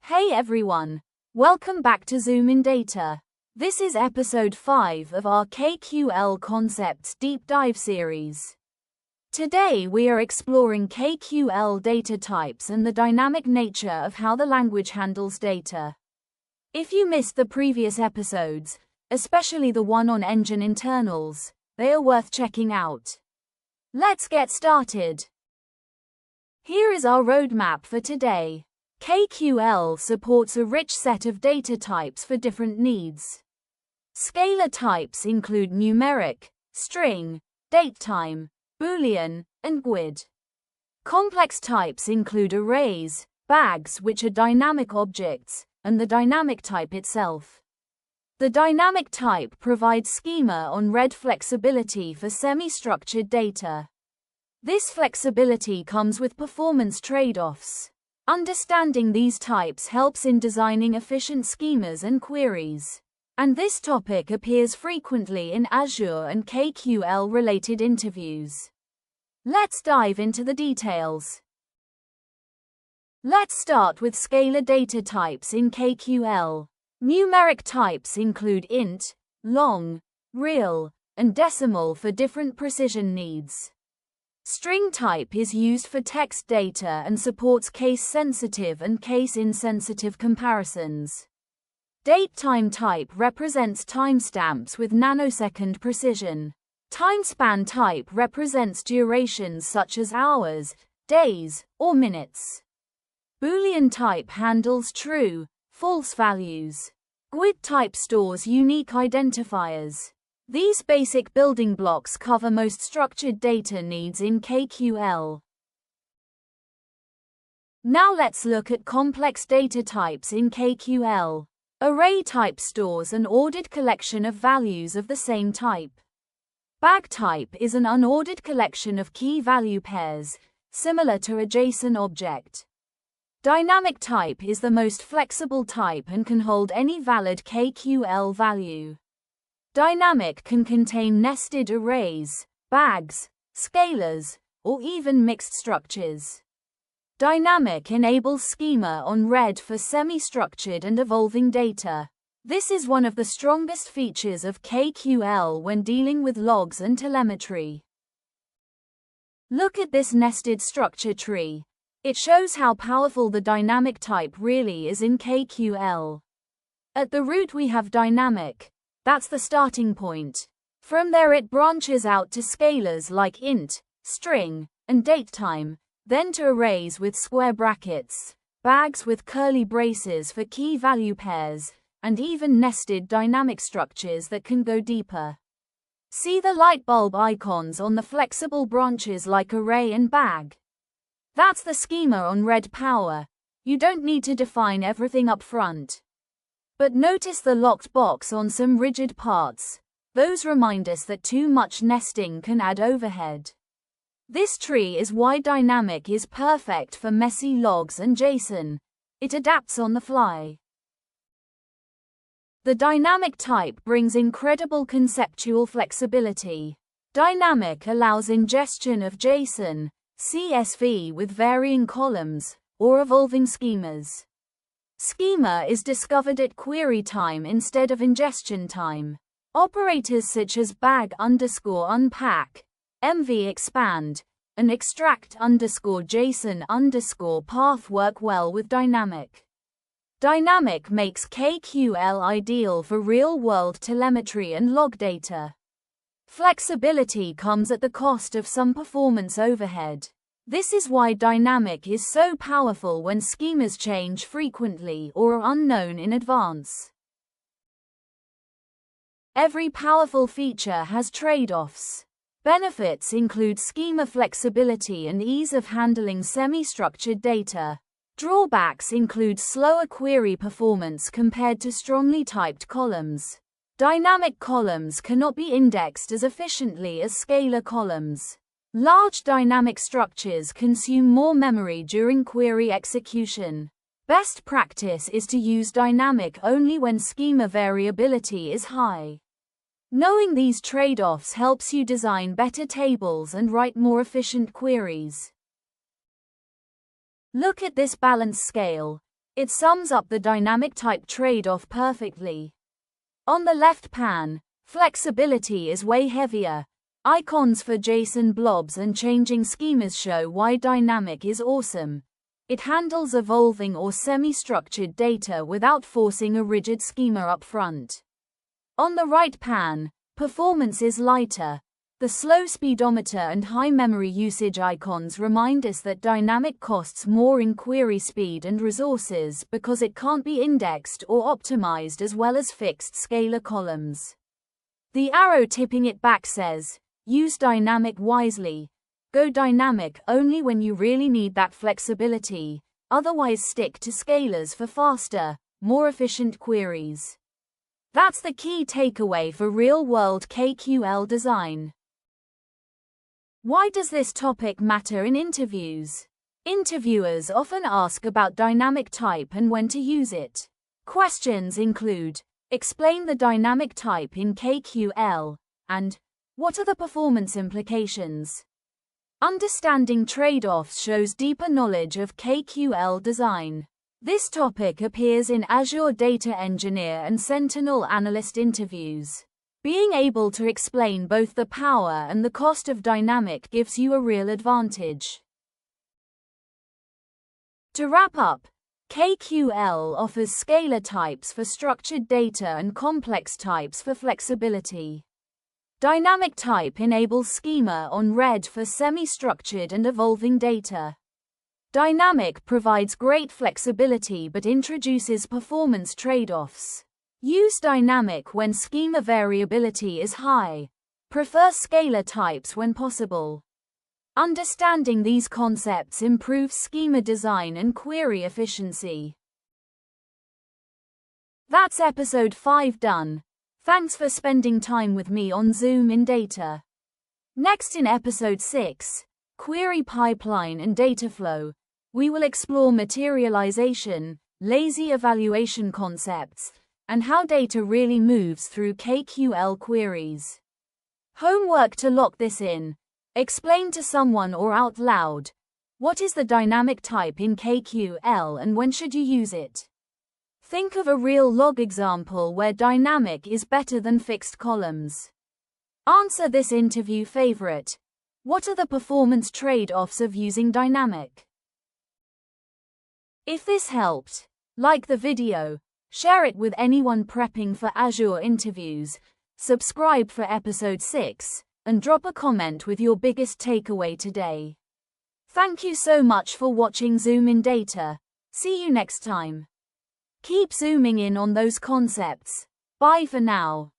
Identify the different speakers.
Speaker 1: Hey everyone! Welcome back to ZoomInData. This is episode 5 of our KQL Concepts Deep Dive series. Today we are exploring KQL data types and the dynamic nature of how the language handles data. If you missed the previous episodes, especially the one on engine internals, they are worth checking out. Let's get started. Here is our roadmap for today. KQL supports a rich set of data types for different needs. Scalar types include numeric, string, datetime, Boolean, and GUID. Complex types include arrays, bags which are dynamic objects, and the dynamic type itself. The dynamic type provides schema-on-read flexibility for semi-structured data. This flexibility comes with performance trade-offs. Understanding these types helps in designing efficient schemas and queries. And this topic appears frequently in Azure and KQL-related interviews. Let's dive into the details. Let's start with scalar data types in KQL. Numeric types include int, long, real, and decimal for different precision needs. String type is used for text data and supports case-sensitive and case-insensitive comparisons. Datetime type represents timestamps with nanosecond precision. Timespan type represents durations such as hours, days, or minutes. Boolean type handles true, false values. GUID type stores unique identifiers. These basic building blocks cover most structured data needs in KQL. Now let's look at complex data types in KQL. Array type stores an ordered collection of values of the same type. Bag type is an unordered collection of key-value pairs, similar to a JSON object. Dynamic type is the most flexible type and can hold any valid KQL value. Dynamic can contain nested arrays, bags, scalars, or even mixed structures. Dynamic enables schema-on-read for semi-structured and evolving data. This is one of the strongest features of KQL when dealing with logs and telemetry. Look at this nested structure tree. It shows how powerful the dynamic type really is in KQL. At the root we have dynamic. That's the starting point. From there it branches out to scalars like int, string, and datetime, then to arrays with square brackets, bags with curly braces for key value pairs, and even nested dynamic structures that can go deeper. See the light bulb icons on the flexible branches like array and bag. That's the schema-on-read power. You don't need to define everything up front. But notice the locked box on some rigid parts. Those remind us that too much nesting can add overhead. This tree is why dynamic is perfect for messy logs and JSON. It adapts on the fly. The dynamic type brings incredible conceptual flexibility. Dynamic allows ingestion of JSON, CSV with varying columns, or evolving schemas. Schema is discovered at query time instead of ingestion time. Operators such as bag_unpack, mv_expand, and extract_JSON_path work well with dynamic. Dynamic makes KQL ideal for real-world telemetry and log data. Flexibility comes at the cost of some performance overhead. This is why dynamic is so powerful when schemas change frequently or are unknown in advance. Every powerful feature has trade-offs. Benefits include schema flexibility and ease of handling semi-structured data. Drawbacks include slower query performance compared to strongly typed columns. Dynamic columns cannot be indexed as efficiently as scalar columns. Large dynamic structures consume more memory during query execution. Best practice is to use dynamic only when schema variability is high. Knowing these trade-offs helps you design better tables and write more efficient queries. Look at this balance scale. It sums up the dynamic type trade-off perfectly. On the left pan, flexibility is way heavier. Icons for JSON blobs and changing schemas show why dynamic is awesome. It handles evolving or semi-structured data without forcing a rigid schema up front. On the right pan, performance is lighter. The slow speedometer and high memory usage icons remind us that dynamic costs more in query speed and resources because it can't be indexed or optimized as well as fixed scalar columns. The arrow tipping it back says, use dynamic wisely. Go dynamic only when you really need that flexibility, otherwise stick to scalars for faster, more efficient queries. That's the key takeaway for real-world KQL design. Why does this topic matter in interviews? Interviewers often ask about dynamic type and when to use it. Questions include, explain the dynamic type in KQL, and what are the performance implications? Understanding trade-offs shows deeper knowledge of KQL design. This topic appears in Azure Data Engineer and Sentinel Analyst interviews. Being able to explain both the power and the cost of dynamic gives you a real advantage. To wrap up, KQL offers scalar types for structured data and complex types for flexibility. Dynamic type enables schema on red for semi-structured and evolving data. Dynamic provides great flexibility but introduces performance trade-offs. Use dynamic when schema variability is high. Prefer scalar types when possible. Understanding these concepts improves schema design and query efficiency. That's episode 5 done. Thanks for spending time with me on ZoomInData. Next in episode 6, Query Pipeline and Data Flow, we will explore materialization, lazy evaluation concepts, and how data really moves through KQL queries. Homework to lock this in. Explain to someone or out loud, what is the dynamic type in KQL and when should you use it? Think of a real log example where dynamic is better than fixed columns. Answer this interview favorite. What are the performance trade-offs of using dynamic? If this helped, like the video, share it with anyone prepping for Azure interviews, subscribe for episode 6, and drop a comment with your biggest takeaway today. Thank you so much for watching ZoomInData. See you next time. Keep zooming in on those concepts. Bye for now.